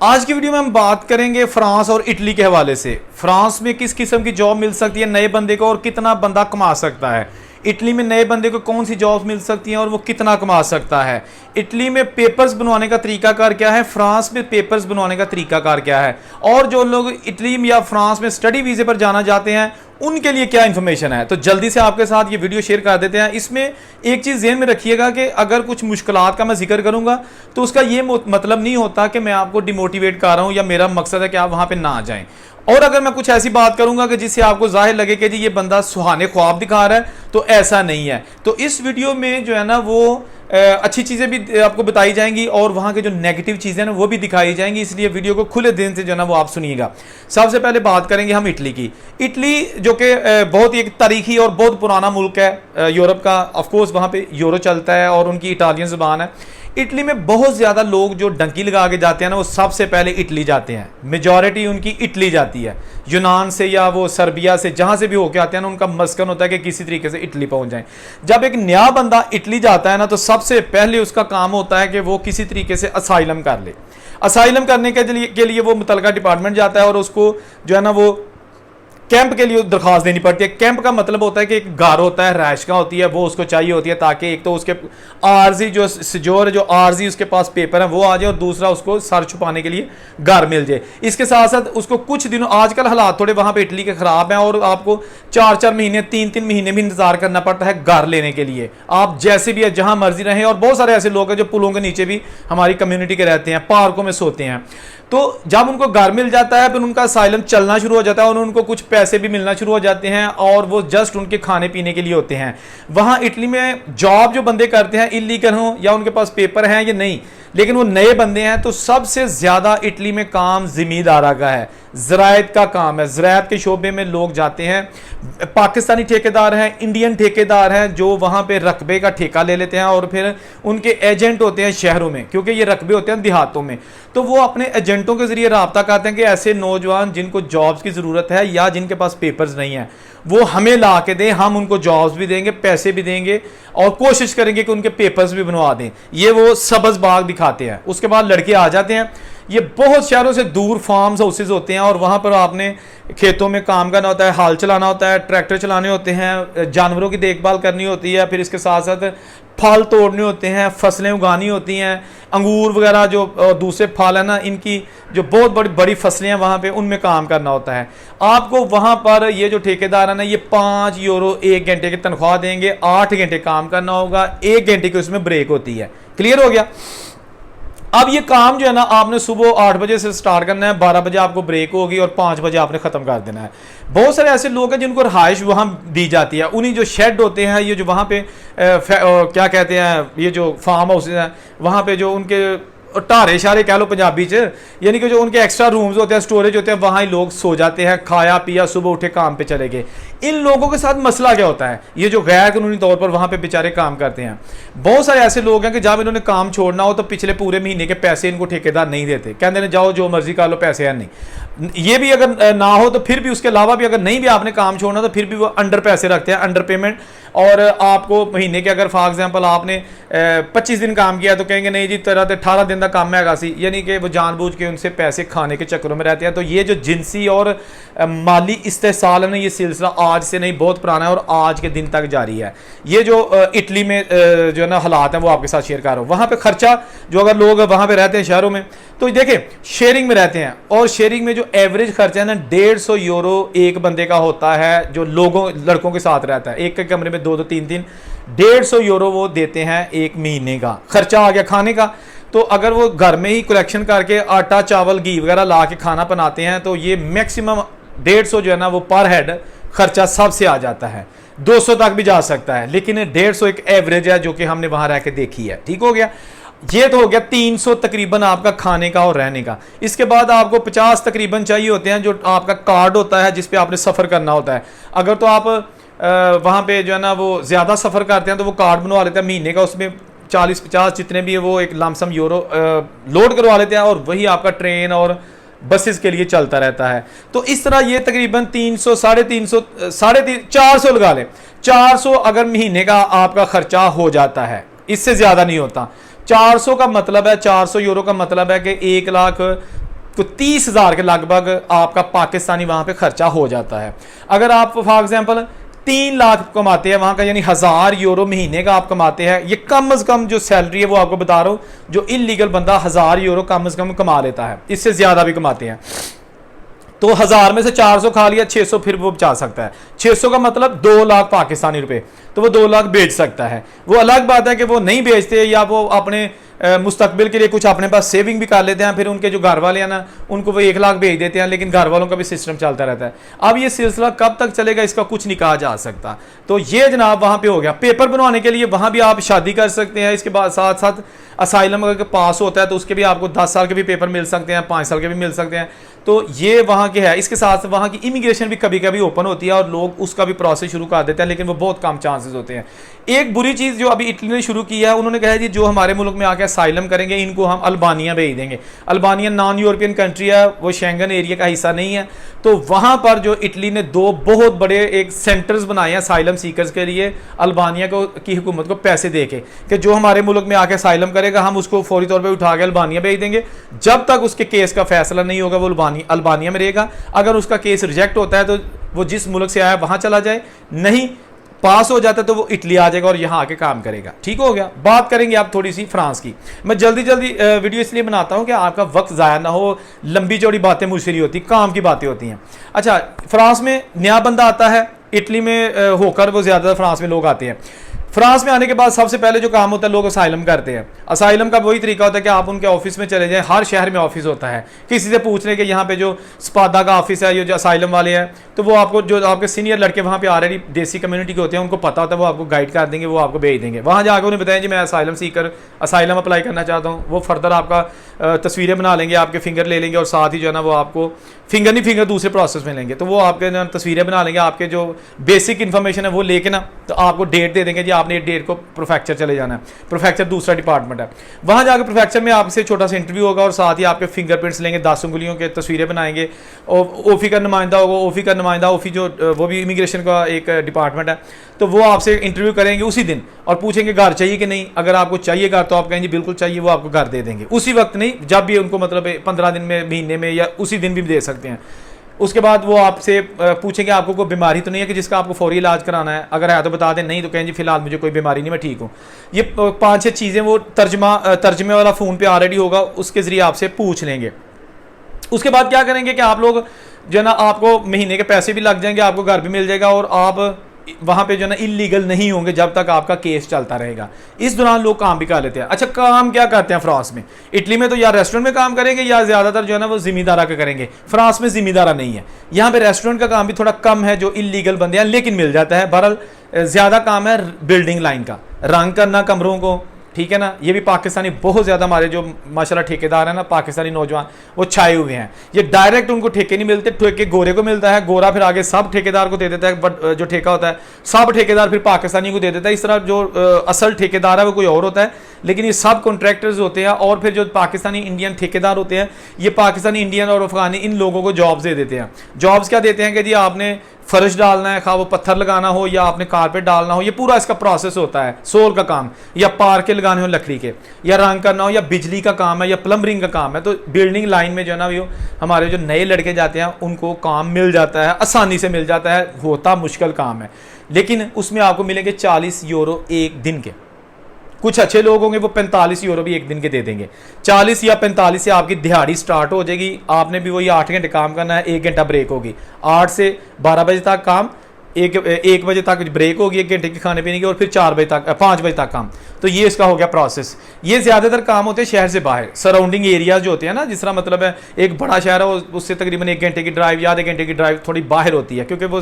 आज की वीडियो में हम बात करेंगे फ्रांस और इटली के हवाले से। फ्रांस में किस किस्म की जॉब मिल सकती है नए बंदे को और कितना बंदा कमा सकता है। इटली में नए बंदे को कौन सी जॉब मिल सकती है और वो कितना कमा सकता है। इटली में पेपर्स बनवाने का तरीकाकार क्या है, फ्रांस में पेपर्स बनवाने का तरीकाकार क्या है, और जो लोग इटली या फ्रांस में स्टडी वीज़े पर जाना चाहते हैं उनके लिए क्या इंफॉर्मेशन है। तो जल्दी से आपके साथ ये वीडियो शेयर कर देते हैं। इसमें एक चीज़ ज़हन में रखिएगा कि अगर कुछ मुश्किलात का मैं जिक्र करूंगा तो उसका ये मतलब नहीं होता कि मैं आपको डिमोटिवेट कर रहा हूँ या मेरा मकसद है कि आप वहाँ पर ना जाएँ। और अगर मैं कुछ ऐसी बात करूंगा कि जिससे आपको जाहिर लगे कि जी ये बंदा सुहाने ख्वाब दिखा रहा है, तो ऐसा नहीं है। तो इस वीडियो में जो है ना वो अच्छी चीज़ें भी आपको बताई जाएंगी और वहाँ के जो नेगेटिव चीज़ें ना वो भी दिखाई जाएंगी, इसलिए वीडियो को खुले दिल से जो है ना वो आप सुनिएगा। सबसे पहले बात करेंगे हम इटली की। इटली जो कि बहुत ही एक तारीखी और बहुत पुराना मुल्क है यूरोप का। ऑफकोर्स वहाँ पे यूरो चलता है और उनकी इटालियन ज़ुबान है। इटली में बहुत ज़्यादा लोग जो डंकी लगा के जाते हैं ना वो सबसे पहले इटली जाते हैं। मेजॉरिटी उनकी इटली जाती है, यूनान से या वो सर्बिया से जहाँ से भी होके आते हैं ना उनका मस्कन होता है कि किसी तरीके से इटली पहुँच जाएं। जब एक नया बंदा इटली जाता है ना तो सबसे पहले उसका काम होता है कि वो किसी तरीके से असाइलम कर ले। असाइलम करने के लिए वो मुतलका डिपार्टमेंट जाता है और उसको जो है ना वो कैंप के लिए दरख्वास्त देनी पड़ती है। कैंप का मतलब होता है कि एक घर होता है, रहायशगाह होती है, वो उसको चाहिए होती है ताकि एक तो उसके आर्जी जो आर्जी उसके पास पेपर है वो आ जाए और दूसरा उसको सर छुपाने के लिए घर मिल जाए। इसके साथ साथ उसको कुछ दिनों, आजकल हालात थोड़े वहाँ पे इटली के ख़राब हैं और आपको 4-4 महीने 3-3 महीने भी इंतजार करना पड़ता है घर लेने के लिए। आप जैसे भी है जहाँ मर्जी रहें, और बहुत सारे ऐसे लोग हैं जो पुलों के नीचे भी हमारी कम्युनिटी के रहते हैं, पार्कों में सोते हैं। तो जब उनको घर मिल जाता है फिर उनका असाइलम चलना शुरू हो जाता है और उनको कुछ पैसे भी मिलना शुरू हो जाते हैं और वो जस्ट उनके खाने पीने के लिए होते हैं। वहाँ इटली में जॉब जो बंदे करते हैं, इलीगल हों या उनके पास पेपर हैं या नहीं, लेकिन वो नए बंदे हैं, तो सबसे ज़्यादा इटली में काम ज़मींदारा का है, ज़रायत का काम है। ज़रायत के शोबे में लोग जाते हैं। पाकिस्तानी ठेकेदार हैं, इंडियन ठेकेदार हैं जो वहाँ पे रकबे का ठेका ले लेते हैं और फिर उनके एजेंट होते हैं शहरों में, क्योंकि ये रकबे होते हैं देहातों में। तो वो अपने एजेंटों के ज़रिए रब्ता करते हैं कि ऐसे नौजवान जिनको जॉब्स की ज़रूरत है या जिनके पास पेपर्स नहीं है वो हमें ला के दें, हम उनको जॉब्स भी देंगे, पैसे भी देंगे और कोशिश करेंगे कि उनके पेपर्स भी बनवा दें। ये वो सबज बाग दिखाते हैं। उसके बाद लड़के आ जाते हैं। ये बहुत शहरों से दूर फार्म्स हाउसेज होते हैं और वहाँ पर आपने खेतों में काम करना होता है, हाल चलाना होता है, ट्रैक्टर चलाने होते हैं, जानवरों की देखभाल करनी होती है, फिर इसके साथ साथ फल तोड़ने होते हैं, फसलें उगानी होती हैं, अंगूर वगैरह जो दूसरे फल है ना, इनकी जो बहुत बड़ी बड़ी फसलें हैं वहाँ पे उनमें काम करना होता है। आपको वहाँ पर ये जो ठेकेदार है ना ये 5 यूरो 1 घंटे की तनख्वाह देंगे। 8 घंटे काम करना होगा, 1 घंटे की उसमें ब्रेक होती है। क्लियर हो गया। अब ये काम जो है ना आपने सुबह 8 बजे से स्टार्ट करना है, 12 बजे आपको ब्रेक होगी और 5 बजे आपने ख़त्म कर देना है। बहुत सारे ऐसे लोग हैं जिनको रहाइश वहाँ दी जाती है। उन्हीं जो शेड होते हैं, ये जो वहाँ पे क्या कहते हैं, ये जो फार्म हाउस हैं वहाँ पे जो उनके टारे शारे कह लो पंजाबी च, यानी कि जो उनके एक्स्ट्रा रूम्स होते हैं, स्टोरेज होते हैं, वहाँ ही लोग सो जाते हैं, खाया पिया सुबह उठे काम पे चले गए। इन लोगों के साथ मसला क्या होता है, ये जो गैर कानूनी तौर पर वहाँ पे बेचारे काम करते हैं। बहुत सारे ऐसे लोग हैं कि जब इन्होंने काम छोड़ना हो तो पिछले पूरे महीने के पैसे इनको ठेकेदार नहीं देते, कहते हैं जाओ जो मर्जी कर लो, पैसे है नहीं। ये भी अगर ना हो तो फिर भी उसके अलावा भी अगर नहीं भी आपने काम छोड़ना तो फिर भी वो अंडर पैसे रखते हैं, अंडर पेमेंट। और आपको महीने के अगर फॉर एग्जांपल आपने 25 दिन काम किया तो कहेंगे नहीं जी तेरा तो 18 दिन का काम है सी, यानी कि वो जानबूझ के उनसे पैसे खाने के चक्करों में रहते हैं। तो ये जो जिनसी और माली इस्तेसाल है ना, ये सिलसिला आज से नहीं बहुत पुराना है और आज के दिन तक जारी है। ये जो इटली में जो है ना हालात हैं वो आपके साथ शेयर कर रहा हूँ। वहाँ पे खर्चा जो अगर लोग वहाँ पे रहते हैं शहरों में तो देखें शेयरिंग में रहते हैं और शेयरिंग में जो एवरेज खर्चा है ना 150 यूरो एक बंदे का होता है जो लड़कों के साथ रहता है। एक के कमरे में 2-2 3-3 150 यूरो वो देते हैं एक महीने का खर्चा आ गया खाने का। तो अगर वो घर में ही कलेक्शन करके आटा चावल घी वगैरह ला के खाना बनाते हैं तो ये मैक्सिमम 150 जो है ना वो पर हेड खर्चा सबसे आ जाता है। 200 तक भी जा सकता है, लेकिन 150 एक एवरेज है जो कि हमने वहां रह के देखी है। ठीक हो गया। ये तो हो गया 300 तकरीबन आपका खाने का और रहने का। इसके बाद आपको 50 तकरीबन चाहिए होते हैं जो आपका कार्ड होता है जिसपे आपने सफ़र करना होता है। अगर तो आप वहाँ पे जो है ना वो ज़्यादा सफ़र करते हैं तो वो कार्ड बनवा लेते हैं महीने का, उसमें 40-50 जितने भी है वो एक लमसम यूरो लोड करवा लेते हैं और वही आपका ट्रेन और बसेस के लिए चलता रहता है। तो इस तरह ये तकरीबन 300 350 400 लगा लें। 400 अगर महीने का आपका खर्चा हो जाता है, इससे ज़्यादा नहीं होता। 400 का मतलब है 400 यूरो का मतलब है कि तो 30,000 के लगभग आपका पाकिस्तानी वहां पे खर्चा हो जाता है। अगर आप फॉर एग्जांपल 3 लाख कमाते हैं वहां का, यानी 1000 यूरो महीने का आप कमाते हैं, ये कम से कम जो सैलरी है वो आपको बता रहा हूं, जो इलीगल बंदा 1000 यूरो कम से कम कमा लेता है, इससे ज्यादा भी कमाते हैं। तो 1000 में से 400 खा लिया, 600 फिर वो बचा सकता है। 600 का मतलब 2 लाख पाकिस्तानी रुपए, तो वो 2 लाख बेच सकता है। वो अलग बात है कि वो नहीं बेचते या वो अपने मुस्तकबिल के लिए कुछ अपने पास सेविंग भी कर लेते हैं, फिर उनके जो घर वाले हैं ना उनको वो 1 लाख भेज देते हैं, लेकिन घर वालों का भी सिस्टम चलता रहता है। अब ये सिलसिला कब तक चलेगा इसका कुछ नहीं कहा जा सकता। तो ये जनाब वहाँ पे हो गया। पेपर बनवाने के लिए वहाँ भी आप शादी कर सकते हैं, इसके बाद साथ साथ असाइलम अगर पास होता है तो उसके भी आपको 10 साल के भी पेपर मिल सकते हैं, 5 साल के भी मिल सकते हैं। तो ये वहाँ के है। इसके साथ वहाँ की इमिग्रेशन भी कभी कभी ओपन होती है और लोग उसका भी प्रोसेस शुरू कर देते हैं, लेकिन वो बहुत कम चांसेस होते हैं। एक बुरी चीज़ जो अभी इटली ने शुरू की है, उन्होंने कहा जी जो हमारे मुल्क में आके असाइलम करेंगे इनको हम अल्बानिया भेज देंगे। अल्बानिया नॉन यूरोपियन कंट्री है, वो शेंगन एरिया का हिस्सा नहीं है। तो वहाँ पर जो इटली ने 2 बहुत बड़े एक सेंटर्स बनाए हैं असाइलम सीकर्स के लिए, अल्बानिया को की हुकूमत को पैसे दे के, कि जो हमारे मुल्क में आके असाइलम करेगा हम उसको फौरी तौर पर उठा के अल्बानिया भेज देंगे। जब तक उसके केस का फैसला नहीं होगा वो अल्बानिया में रहेगा। अगर उसका केस रिजेक्ट होता है तो वो जिस मुल्क से आया वहां चला जाए, नहीं पास हो जाता है तो वो इटली आ जाएगा और यहां आके काम करेगा। ठीक हो गया। बात करेंगे आप थोड़ी सी फ्रांस की। मैं जल्दी जल्दी वीडियो इसलिए बनाता हूं कि आपका वक्त ज़ाया ना हो, लंबी चौड़ी बातें मुझसे नहीं होती, काम की बातें होती हैं। अच्छा, फ्रांस में नया बंदा आता है, इटली में होकर वो ज़्यादातर फ्रांस में लोग आते हैं। फ्रांस में आने के बाद सबसे पहले जो काम होता है लोग असाइलम करते हैं। असाइलम का वही तरीका होता है कि आप उनके ऑफिस में चले जाएं, हर शहर में ऑफिस होता है। किसी से पूछ लें कि यहाँ पे जो स्पादा का ऑफिस है, ये जो असाइलम वाले हैं, तो वो आपको जो आपके सीनियर लड़के वहाँ पे ऑलरेडी देसी कम्युनिटी के होते हैं उनको पता होता है, वो आपको गाइड कर देंगे, वो आपको भेज देंगे। वहाँ जाकर उन्हें बताएं जी मैं असाइलम सीकर असाइलम अप्लाई करना चाहता हूँ। वो फर्दर आपका तस्वीरें बना लेंगे, आपके फिंगर ले लेंगे और साथ ही जो है ना वो आपको फिंगर नहीं फिंगर दूसरे प्रोसेस में लेंगे। तो वो आपके ना तस्वीरें बना लेंगे, आपके जो बेसिक इन्फॉर्मेशन है वो लेके ना तो आपको डेट दे देंगे जी आपने डेट को प्रोफेक्चर चले जाना है। प्रोफेक्चर दूसरा डिपार्टमेंट है। वहाँ जाकर प्रोफेक्चर में आपसे छोटा सा इंटरव्यू होगा और साथ ही आपके फिंगरप्रिंट्स लेंगे, 10 उंगलियों के तस्वीरें बनाएंगे। और ओफी का नुमाइंदा होगा, ओफी का नुमाइंदा, ओफी जो वो भी इमिग्रेशन का एक डिपार्टमेंट है, तो वो आपसे इंटरव्यू करेंगे उसी दिन और पूछेंगे घर चाहिए कि नहीं। अगर आपको चाहिए घर तो आप कहेंगे बिल्कुल चाहिए, वो आपको घर दे देंगे उसी वक्त, नहीं जब भी उनको मतलब 15 दिन में, महीने में या उसी दिन भी दे सकते हैं। उसके बाद वो आपसे पूछेंगे आपको कोई बीमारी तो नहीं है कि जिसका आपको फौरी इलाज कराना है। अगर है तो बता दें, नहीं तो कहें जी फिलहाल मुझे कोई बीमारी नहीं, मैं ठीक हूँ। ये 5-6 चीज़ें वो तर्जमे वाला फ़ोन पे ऑलरेडी होगा, उसके ज़रिए आपसे पूछ लेंगे। उसके बाद क्या करेंगे कि आप लोग जो है ना आपको महीने के पैसे भी लग जाएंगे, आपको घर भी मिल जाएगा और आप वहाँ पे जो है ना इलीगल नहीं होंगे जब तक आपका केस चलता रहेगा। इस दौरान लोग काम भी कर लेते हैं। अच्छा, काम क्या करते हैं फ्रांस में? इटली में तो या रेस्टोरेंट में काम करेंगे या ज़्यादातर जो है ना वो जिम्मेदारा का करेंगे। फ्रांस में जिम्मेदारा नहीं है। यहाँ पे रेस्टोरेंट का काम भी थोड़ा कम है जो इलीगल बंदे हैं, लेकिन मिल जाता है। बहरहाल ज़्यादा काम है बिल्डिंग लाइन का, रंग करना कमरों को, ठीक है ना। ये भी पाकिस्तानी बहुत ज़्यादा हमारे जो माशाल्लाह ठेकेदार हैं ना, पाकिस्तानी नौजवान, वो छाए हुए हैं। ये डायरेक्ट उनको ठेके नहीं मिलते, ठेके गोरे को मिलता है, गोरा फिर आगे सब ठेकेदार को दे देता है। बट जो ठेका होता है सब ठेकेदार फिर पाकिस्तानी को दे देता है। इस तरह जो असल ठेकेदार है वो कोई और होता है, लेकिन ये सब कॉन्ट्रैक्टर्स होते हैं। और फिर जो पाकिस्तानी इंडियन ठेकेदार होते हैं, ये पाकिस्तानी इंडियन और अफगानी इन लोगों को जॉब्स दे देते हैं। जॉब्स क्या देते हैं कि जी आपने फर्श डालना है, खा वो पत्थर लगाना हो या आपने कारपेट डालना हो, ये पूरा इसका प्रोसेस होता है। सोल का काम, या पार के लगाने हो लकड़ी के, या रंग करना हो, या बिजली का काम है, या प्लम्बरिंग का काम है। तो बिल्डिंग लाइन में जो है ना वो हमारे जो नए लड़के जाते हैं उनको काम मिल जाता है, आसानी से मिल जाता है। होता मुश्किल काम है, लेकिन उसमें आपको मिलेंगे 40 यूरो एक दिन के। कुछ अच्छे लोग होंगे वो 45 यूरो भी एक दिन के दे देंगे। 40 या 45 से आपकी दिहाड़ी स्टार्ट हो जाएगी। आपने भी वही 8 घंटे काम करना है, 1 घंटा ब्रेक होगी। 8 से 12 बजे तक काम, 1 बजे तक ब्रेक होगी 1 घंटे की खाने पीने की, और फिर 5 बजे तक काम। तो ये इसका हो गया प्रोसेस। ये ज़्यादातर काम होते हैं शहर से बाहर, सराउंडिंग एरियाज जो होते हैं ना, जिस तरह मतलब है एक बड़ा शहर है उससे तकरीबन 1 घंटे की ड्राइव या आधे घंटे की ड्राइव थोड़ी बाहर होती है, क्योंकि वो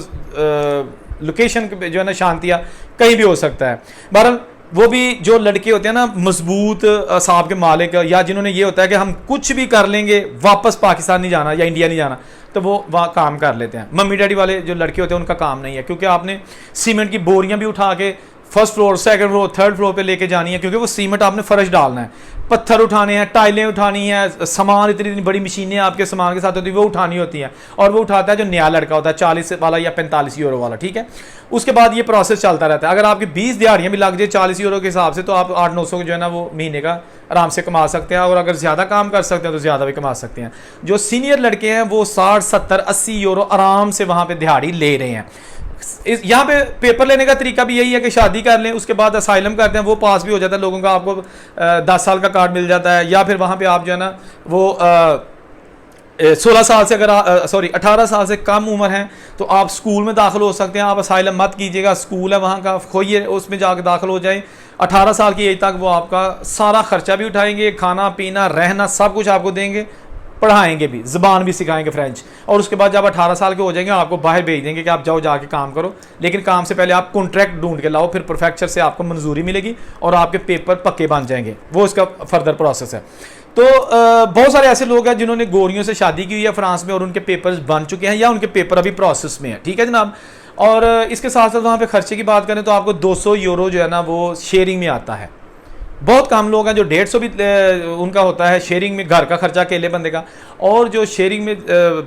लोकेशन जो है ना शांतिया कहीं भी हो सकता है। बहरहाल वो भी जो लड़के होते हैं ना मजबूत असाब के मालिक, या जिन्होंने ये होता है कि हम कुछ भी कर लेंगे, वापस पाकिस्तान नहीं जाना या इंडिया नहीं जाना, तो वो वहाँ काम कर लेते हैं। मम्मी डैडी वाले जो लड़के होते हैं उनका काम नहीं है, क्योंकि आपने सीमेंट की बोरियां भी उठा के first floor, second floor, third floor पे लेके जानी है, क्योंकि वो सीमेंट आपने फर्श डालना है। पत्थर उठाने हैं, टाइलें उठानी है, सामान इतनी इतनी बड़ी मशीनें आपके सामान के साथ होती है वो उठानी होती हैं, और वो उठाता है जो नया लड़का होता है 40 वाला या 45 यूरो वाला, ठीक है। उसके बाद ये प्रोसेस चलता रहता है। अगर आपकी 20 दिहाड़ियाँ भी लग जाए 40 यूरो के हिसाब से, तो आप 800-900 जो है ना वो महीने का आराम से कमा सकते हैं, और अगर ज़्यादा काम कर सकते हैं तो ज़्यादा भी कमा सकते हैं। जो सीनियर लड़के हैं वो 60, 70, 80 यूरो आराम से वहाँ पर दिहाड़ी ले रहे हैं। यहाँ पे पेपर लेने का तरीका भी यही है कि शादी कर लें, उसके बाद असाइलम करते हैं, वो पास भी हो जाता है लोगों का, आपको 10 साल का कार्ड मिल जाता है, या फिर वहाँ पे आप जो है ना वो 16 साल से, अगर 18 साल से कम उम्र है तो आप स्कूल में दाखिल हो सकते हैं। आप असाइलम मत कीजिएगा, स्कूल है वहाँ का, खोइए उसमें जाकर दाखिल हो जाए। 18 साल की एज तक वो आपका सारा खर्चा भी उठाएंगे, खाना पीना रहना सब कुछ आपको देंगे, पढ़ाएंगे भी, ज़बान भी सिखाएंगे फ्रेंच। और उसके बाद जब 18 साल के हो जाएंगे आपको बाहर भेज देंगे कि आप जाओ जाके काम करो, लेकिन काम से पहले आप कॉन्ट्रैक्ट ढूंढ के लाओ, फिर प्रोफेक्चर से आपको मंजूरी मिलेगी और आपके पेपर पक्के बन जाएंगे। वो इसका फर्दर प्रोसेस है। तो बहुत सारे ऐसे लोग हैं जिन्होंने गोरियों से शादी की हुई है फ्रांस में और उनके पेपर्स बन चुके हैं या उनके पेपर अभी प्रोसेस में है, ठीक है जनाब। और इसके साथ साथ वहाँ पे खर्चे की बात करें तो आपको 200 यूरो जो है ना वो शेयरिंग में आता है। बहुत कम लोग हैं जो 150 भी उनका होता है शेयरिंग में, घर का खर्चा अकेले बंदे का। और जो शेयरिंग में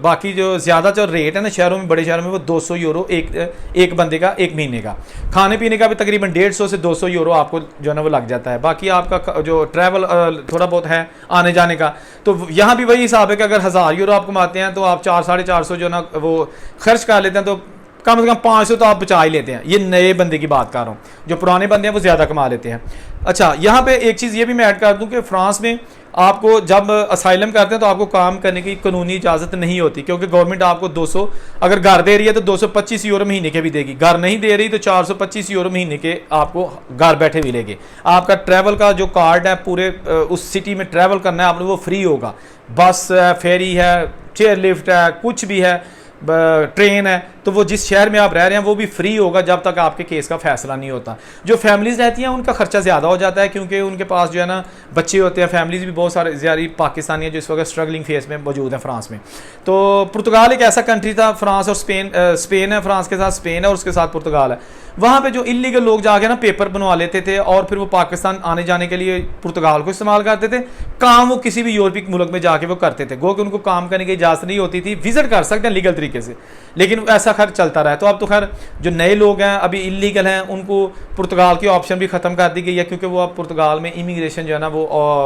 बाकी जो ज़्यादा जो रेट है ना शहरों में, बड़े शहरों में, वो 200 यूरो एक बंदे का एक महीने का। खाने पीने का भी तकरीबन 150 से 200 यूरो आपको जो है ना वो लग जाता है। बाकी आपका जो ट्रैवल थोड़ा बहुत है आने जाने का, तो यहाँ भी वही हिसाब है कि अगर 1000 यूरो आप कमाते हैं तो आप 400-450 जो ना वो खर्च कर लेते हैं, तो कम से कम 500 तो आप बचा ही लेते हैं। ये नए बंदे की बात कर रहा हूँ, जो पुराने बंदे हैं वो ज़्यादा कमा लेते हैं। अच्छा, यहाँ पे एक चीज़ ये भी मैं ऐड कर दूँ कि फ्रांस में आपको जब असाइलम करते हैं तो आपको काम करने की कानूनी इजाज़त नहीं होती, क्योंकि गवर्नमेंट आपको 200 अगर घर दे रही है तो 225 यूरो महीने के भी देगी, घर नहीं दे रही तो 425 यूरो महीने के आपको घर बैठे मिलेंगे। आपका ट्रैवल का जो कार्ड है, पूरे उस सिटी में ट्रैवल करना है आपने, वो फ्री होगा। बस है, फेरी है, चेयर लिफ्ट है, कुछ भी है, ट्रेन है, तो वो जिस शहर में आप रह रहे हैं वो भी फ्री होगा जब तक आपके केस का फैसला नहीं होता। जो फैमिलीज़ रहती हैं उनका खर्चा ज़्यादा हो जाता है, क्योंकि उनके पास जो है ना बच्चे होते हैं। फैमिलीज़ भी बहुत सारे ज़्यादा पाकिस्तानी हैं जो इस वक्त स्ट्रगलिंग फेस में मौजूद हैं फ्रांस में। तो पुर्तगाल एक ऐसा कंट्री था, फ्रांस और स्पेन है, फ्रांस के साथ स्पेन है और उसके साथ पुर्तगाल है। वहाँ पे जो इलीगल लोग जाके ना पेपर बनवा लेते थे और फिर वो पाकिस्तान आने जाने के लिए पुर्तगाल को इस्तेमाल करते थे। काम वो किसी भी यूरोपीय मुल्क में जाके वो करते थे, गो कि उनको काम करने की इजाज़त नहीं होती थी। विजिट कर सकते हैं लीगल तरीके से, लेकिन ऐसा खैर चलता रहा। तो अब तो खैर जो नए लोग हैं अभी इलीगल हैं उनको पुर्तगाल की ऑप्शन भी ख़त्म कर दी गई है, क्योंकि वो अब पुर्तगाल में इमिग्रेशन जो है ना वो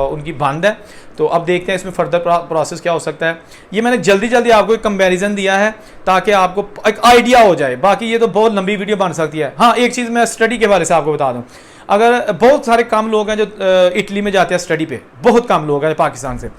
उनकी बंद है। तो अब देखते हैं इसमें फर्दर प्रोसेस क्या हो सकता है। ये मैंने जल्दी आपको एक कंपैरिजन दिया है ताकि आपको एक आइडिया हो जाए, बाकी ये तो बहुत लंबी वीडियो बन सकती है। हाँ, एक चीज़ मैं स्टडी के बारे से आपको बता दूं, अगर बहुत सारे कम लोग हैं जो इटली में जाते हैं स्टडी पे, बहुत कम लोग हैं पाकिस्तान से।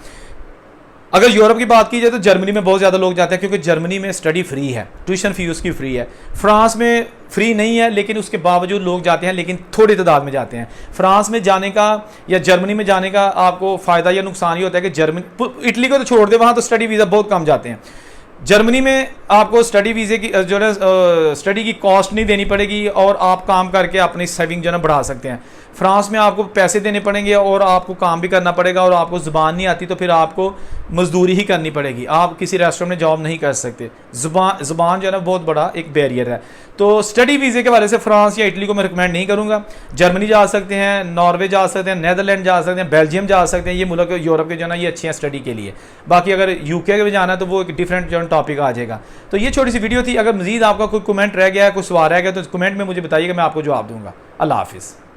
अगर यूरोप की बात की जाए तो जर्मनी में बहुत ज़्यादा लोग जाते हैं, क्योंकि जर्मनी में स्टडी फ्री है, ट्यूशन फी उसकी फ्री है। फ्रांस में फ्री नहीं है, लेकिन उसके बावजूद लोग जाते हैं, लेकिन थोड़ी तादाद में जाते हैं। फ्रांस में जाने का या जर्मनी में जाने का आपको फ़ायदा या नुकसान ये होता है कि जर्मनी, इटली को तो छोड़ दे, वहाँ तो स्टडी वीज़ा बहुत कम जाते हैं। जर्मनी में आपको स्टडी वीज़े की जो है स्टडी की कॉस्ट नहीं देनी पड़ेगी और आप काम करके अपनी सेविंग जो है बढ़ा सकते हैं। फ्रांस में आपको पैसे देने पड़ेंगे और आपको काम भी करना पड़ेगा, और आपको ज़ुबान नहीं आती तो फिर आपको मजदूरी ही करनी पड़ेगी। आप किसी रेस्टोरेंट में जॉब नहीं कर सकते, ज़ुबान जो है ना बहुत बड़ा एक बैरियर है। तो स्टडी वीज़े के बारे से फ्रांस या इटली को मैं रिकमेंड नहीं करूँगा। जर्मनी जा सकते हैं, नॉर्वे जा सकते हैं, नेदरलैंड जा सकते हैं, बेल्जियम जा सकते हैं। ये मुल्क यूरोप के जो है ना ये अच्छे हैं स्टडी के लिए। बाकी अगर यूके के में जाना है तो वो एक डिफरेंट जो टॉपिक आ जाएगा। तो ये छोटी सी वीडियो थी। अगर मजीद आपका कोई कमेंट रह गया है, कोई सवाल रह गया तो कमेंट में मुझे बताइएगा, मैं आपको जवाब दूंगा। अल्लाह हाफिज़।